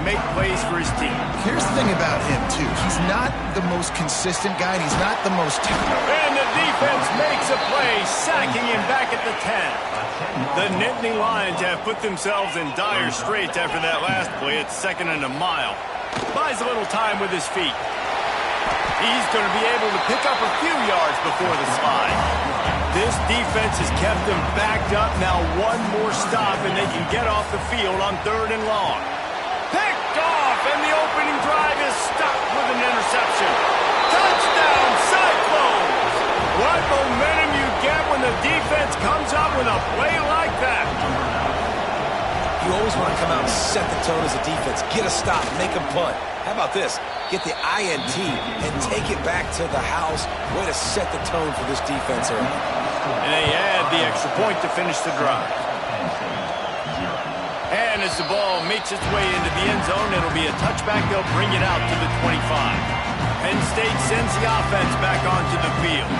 make plays for his team. Here's the thing about him, too. He's not the most consistent guy, and he's not the most talented. And the defense makes a play, sacking him back at the 10. The Nittany Lions have put themselves in dire straits after that last play. It's 2nd and a mile. Buys a little time with his feet. He's going to be able to pick up a few yards before the slide. This defense has kept them backed up. Now one more stop, and they can get off the field on 3rd and long. Picked off, and the opening drive is stopped with an interception. Touchdown, Cyclones! What momentum you get when the defense comes up with a play like that. You always want to come out and set the tone as a defense. Get a stop, make a punt. How about this? Get the INT and take it back to the house. Way to set the tone for this defense early. And they add the extra point to finish the drive. And as the ball makes its way into the end zone, it'll be a touchback. They'll bring it out to the 25. Penn State sends the offense back onto the field.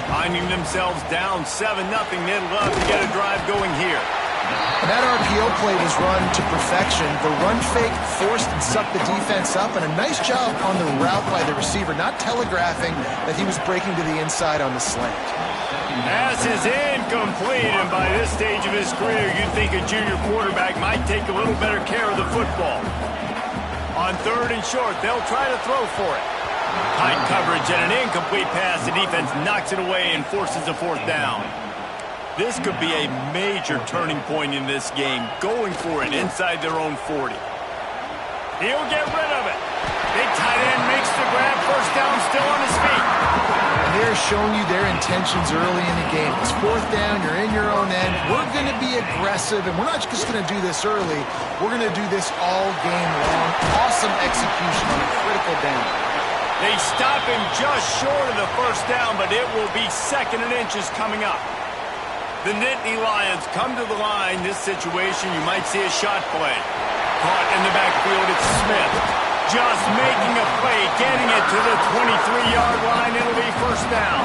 Finding themselves down 7-0, they'd love to get a drive going here. And that RPO play was run to perfection. The run fake forced and sucked the defense up, and a nice job on the route by the receiver, not telegraphing that he was breaking to the inside on the slant. Pass is incomplete, and by this stage of his career, you'd think a junior quarterback might take a little better care of the football. On 3rd and short, they'll try to throw for it. Tight coverage and an incomplete pass. The defense knocks it away and forces a 4th down. This could be a major turning point in this game, going for it inside their own 40. He'll get rid of it. Big tight end makes the grab, 1st down, still on his feet. And they're showing you their intentions early in the game. It's 4th down, you're in your own end. We're going to be aggressive, and we're not just going to do this early. We're going to do this all game long. Awesome execution on a critical down. They stop him just short of the 1st down, but it will be 2nd and inches coming up. The Nittany Lions come to the line. This situation, you might see a shot play. Caught in the backfield, it's Smith. Just making a play, getting it to the 23-yard line. It'll be 1st down.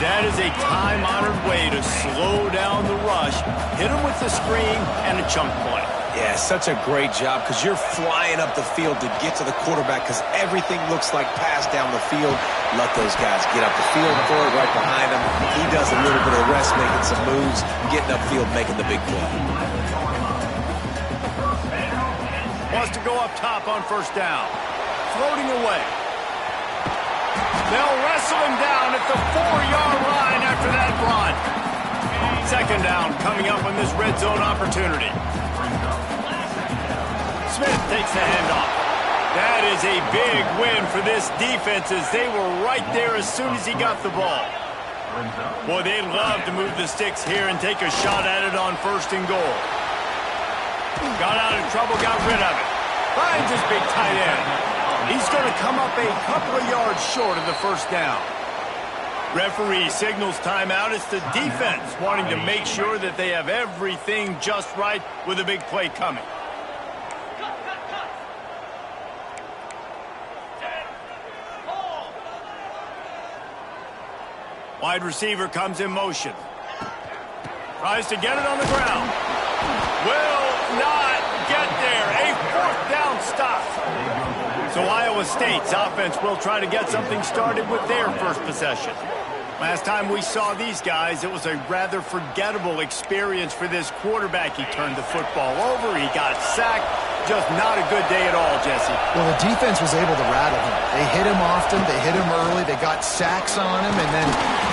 That is a time-honored way to slow down the rush, hit him with the screen, and a chunk play. Yeah, such a great job because you're flying up the field to get to the quarterback because everything looks like pass down the field. Let those guys get up the field for it right behind him. He does a little bit of rest, making some moves, getting upfield, making the big play. Wants to go up top on 1st down. Floating away. They'll wrestle him down at the 4-yard line after that run. 2nd down coming up on this red zone opportunity. Smith takes the handoff. That is a big win for this defense as they were right there as soon as he got the ball. Boy, they'd love to move the sticks here and take a shot at it on 1st and goal. Got out of trouble, got rid of it. Finds his big tight end. He's going to come up a couple of yards short of the 1st down. Referee signals timeout. It's the defense wanting to make sure that they have everything just right with a big play coming. Wide receiver comes in motion. Tries to get it on the ground. Will not get there. A 4th down stop. So Iowa State's offense will try to get something started with their first possession. Last time we saw these guys, it was a rather forgettable experience for this quarterback. He turned the football over. He got sacked. Just not a good day at all, Jesse. Well, the defense was able to rattle him. They hit him often. They hit him early. They got sacks on him, and then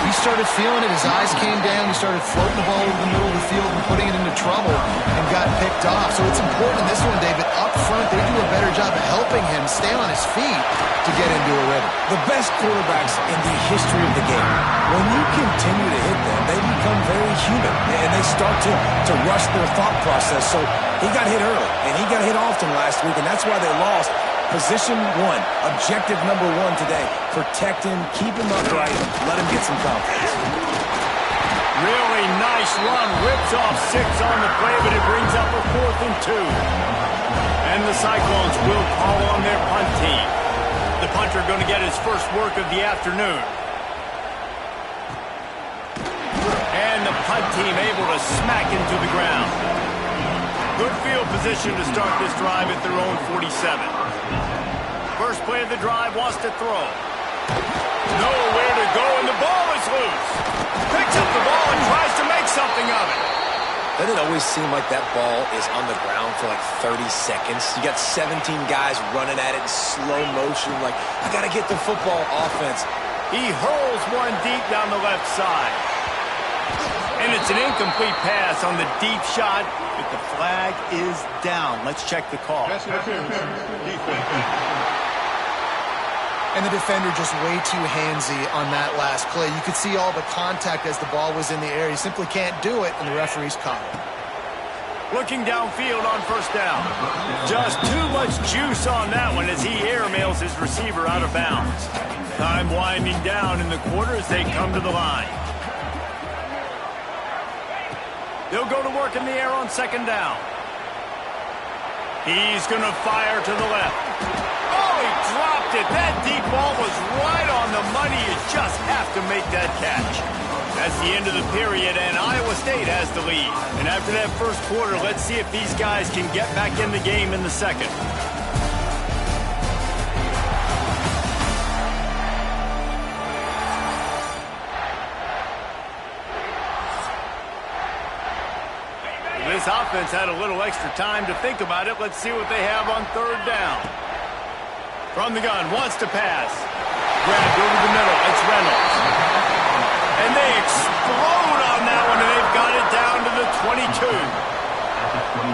he started feeling it. His eyes came down. He started floating the ball over the middle of the field and putting it into trouble and got picked off. So it's important in this one, David, up front, they do a better job of helping him stay on his feet to get into a rhythm. The best quarterbacks in the history of the game, when you continue to hit them, they become very human, and they start to rush their thought process. So he got hit early, and he got hit often last week, and that's why they lost. Position 1, objective number 1 today. Protect him, keep him upright, let him get some confidence. Really nice run, rips off 6 on the play, but it brings up a 4th and 2. And the Cyclones will call on their punt team. The punter going to get his first work of the afternoon. And the punt team able to smack into the ground. Good field position to start this drive at their own 47. First play of the drive, wants to throw. Nowhere to go, and the ball is loose. Picks up the ball and tries to make something of it. Doesn't it always seem like that ball is on the ground for like 30 seconds? You got 17 guys running at it in slow motion. Like, I got to get the football. Offense. He hurls one deep down the left side. And it's an incomplete pass on the deep shot, but the flag is down. Let's check the call. And the defender just way too handsy on that last play. You could see all the contact as the ball was in the air. He simply can't do it, and the referee's caught it. Looking downfield on first down. Just too much juice on that one as he airmails his receiver out of bounds. Time winding down in the quarter as they come to the line. They'll go to work in the air on second down. He's going to fire to the left. Oh, he dropped it. That deep ball was right on the money. You just have to make that catch. That's the end of the period, and Iowa State has the lead. And after that first quarter, let's see if these guys can get back in the game in the second. This offense had a little extra time to think about it. Let's see what they have on third down. From the gun, wants to pass. Grabbed over the middle. It's Reynolds. And they explode on that one, and they've got it down to the 22.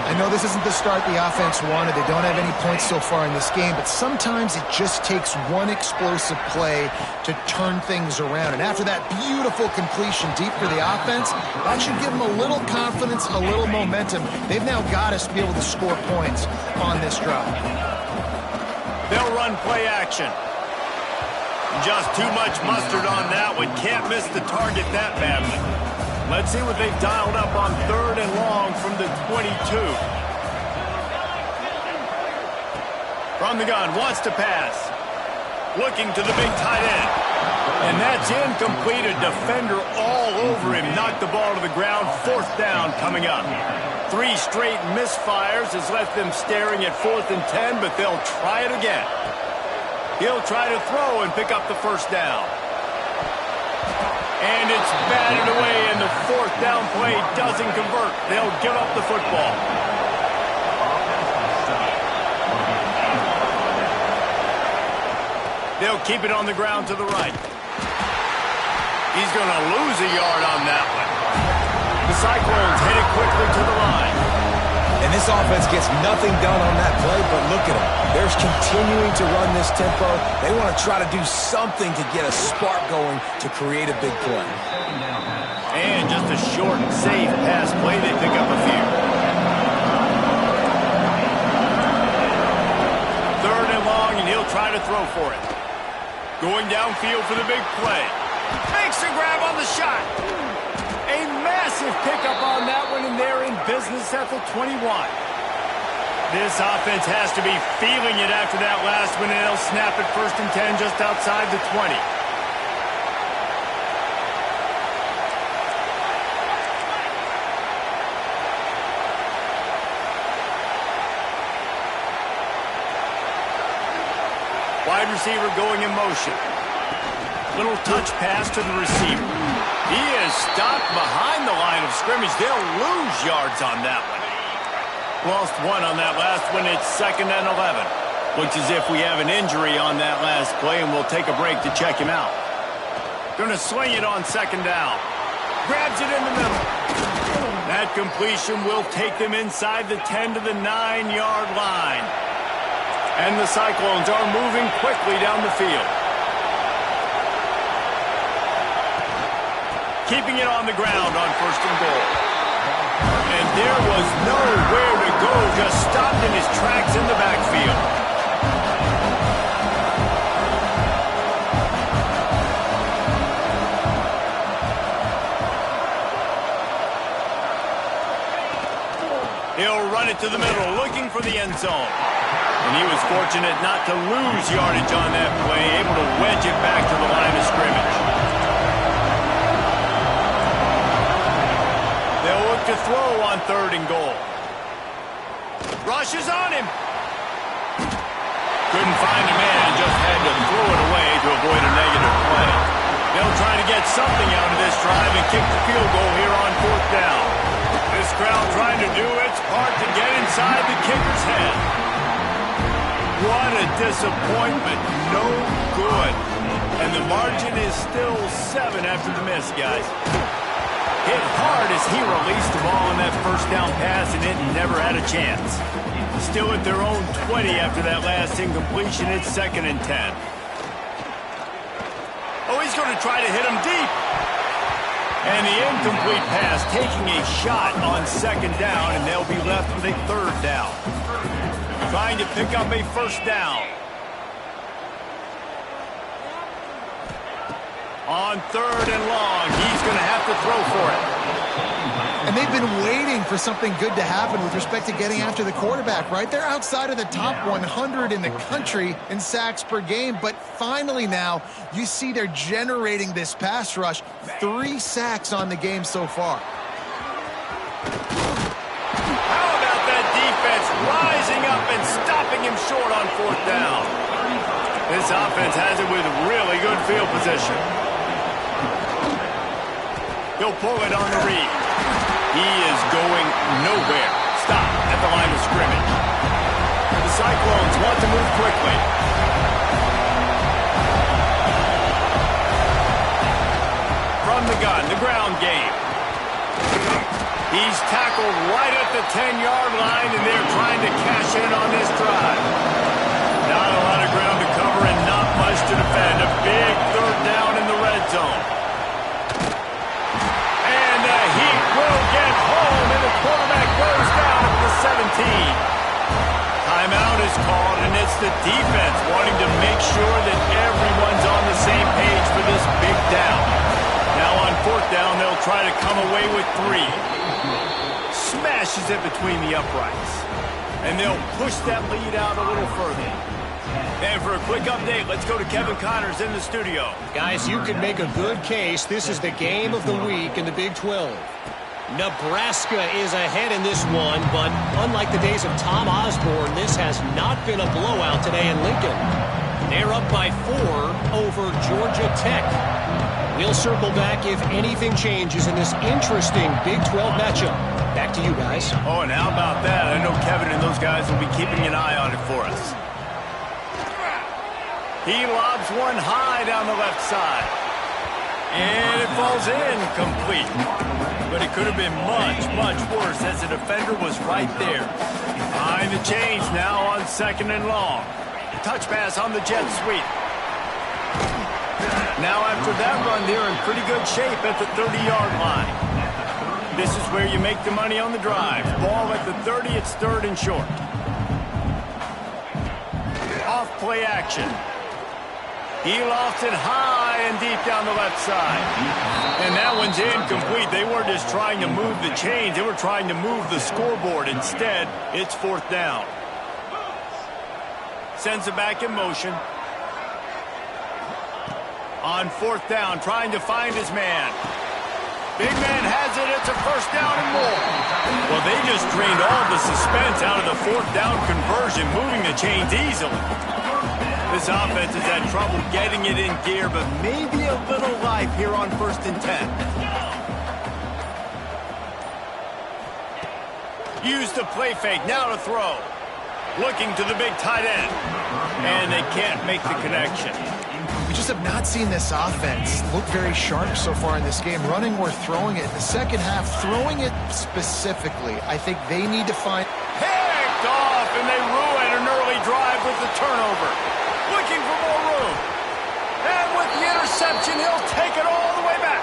I know this isn't the start the offense wanted. They don't have any points so far in this game, but sometimes it just takes one explosive play to turn things around. And after that beautiful completion deep for the offense, that should give them a little confidence, a little momentum. They've now got to be able to score points on this drive. They'll run play action. Just too much mustard on that one. Can't miss the target that badly. Let's see what they've dialed up on third and long from the 22. From the gun, wants to pass. Looking to the big tight end. And that's incomplete. A defender all over him. Knocked the ball to the ground. Fourth down coming up. 3 straight misfires has left them staring at 4th and 10, but they'll try it again. He'll try to throw and pick up the first down. And it's batted away, and the 4th down play doesn't convert. They'll give up the football. They'll keep it on the ground to the right. He's going to lose a yard on that one. The Cyclones headed quickly to the line. And this offense gets nothing done on that play, but look at them. They're continuing to run this tempo. They want to try to do something to get a spark going to create a big play. And just a short, safe pass play. They pick up a few. Third and long, and he'll try to throw for it. Going downfield for the big play. Makes a grab on the shot. A massive pickup on that one, and they're in business at the 21. This offense has to be feeling it after that last one, and they'll snap it 1st and 10 just outside the 20. Wide receiver going in motion. Little touch pass to the receiver. He is stopped behind the line of scrimmage. They'll lose yards on that one. Lost 1 on that last one. It's 2nd and 11. Looks as if we have an injury on that last play, and we'll take a break to check him out. Going to swing it on 2nd down. Grabs it in the middle. That completion will take them inside the 10 to the 9-yard line. And the Cyclones are moving quickly down the field. Keeping it on the ground on 1st and goal. And there was nowhere to go, just stopped in his tracks in the backfield. He'll run it to the middle, looking for the end zone. And he was fortunate not to lose yardage on that play, able to wedge it back to the line of scrimmage. They'll look to throw on 3rd and goal. Rushes on him. Couldn't find a man and just had to throw it away to avoid a negative play. They'll try to get something out of this drive and kick the field goal here on 4th down. This crowd trying to do its part to get inside the kicker's head. What a disappointment. No good. And the margin is still 7 after the miss, guys. Hit hard as he released the ball on that first down pass, and it never had a chance. Still at their own 20 after that last incompletion. It's 2nd and 10. Oh, he's going to try to hit him deep. And the incomplete pass taking a shot on 2nd down, and they'll be left with a 3rd down. Trying to pick up a 1st down. On 3rd and long, he's going to have to throw for it. And they've been waiting for something good to happen with respect to getting after the quarterback, right? They're outside of the top 100 in the country in sacks per game, but finally now you see they're generating this pass rush. 3 sacks on the game so far. How about that defense rising up and stopping him short on 4th down? This offense has it with really good field position. He'll pull it on the read. He is going nowhere. Stop at the line of scrimmage. The Cyclones want to move quickly. From the gun, the ground game. He's tackled right at the 10-yard line, and they're trying to cash in on this drive. Not a lot of ground to cover and not much to defend. A big 3rd down in the red zone. Will get home, and the quarterback goes down at the 17. Timeout is called, and it's the defense wanting to make sure that everyone's on the same page for this big down. Now on 4th down, they'll try to come away with 3. Smashes it between the uprights. And they'll push that lead out a little further. And for a quick update, let's go to Kevin Connors in the studio. Guys, you could make a good case. This is the game of the week in the Big 12. Nebraska is ahead in this one, but unlike the days of Tom Osborne, this has not been a blowout today in Lincoln. They're up by 4 over Georgia Tech. We'll circle back if anything changes in this interesting Big 12 matchup. Back to you guys. Oh, and how about that? I know Kevin and those guys will be keeping an eye on it for us. He lobs one high down the left side. And it falls in complete. But it could have been much, much worse as the defender was right there. Behind the chains now on 2nd and long. Touch pass on the jet sweep. Now after that run, they're in pretty good shape at the 30-yard line. This is where you make the money on the drive. Ball at the 30, it's 3rd and short. Off play action. He lofts it high and deep down the left side. And that one's incomplete. They weren't just trying to move the chains. They were trying to move the scoreboard. Instead, it's 4th down. Sends it back in motion. On 4th down, trying to find his man. Big man has it. It's a 1st down and more. Well, they just drained all the suspense out of the 4th down conversion, moving the chains easily. This offense has had trouble getting it in gear, but maybe a little life here on 1st and 10. Use the play fake, now to throw. Looking to the big tight end. And they can't make the connection. We just have not seen this offense look very sharp so far in this game, running or throwing it. The second half, throwing it specifically, I think they need to find... Picked off, and they ruin an early drive with the turnover. Looking for more room. And with the interception, he'll take it all the way back.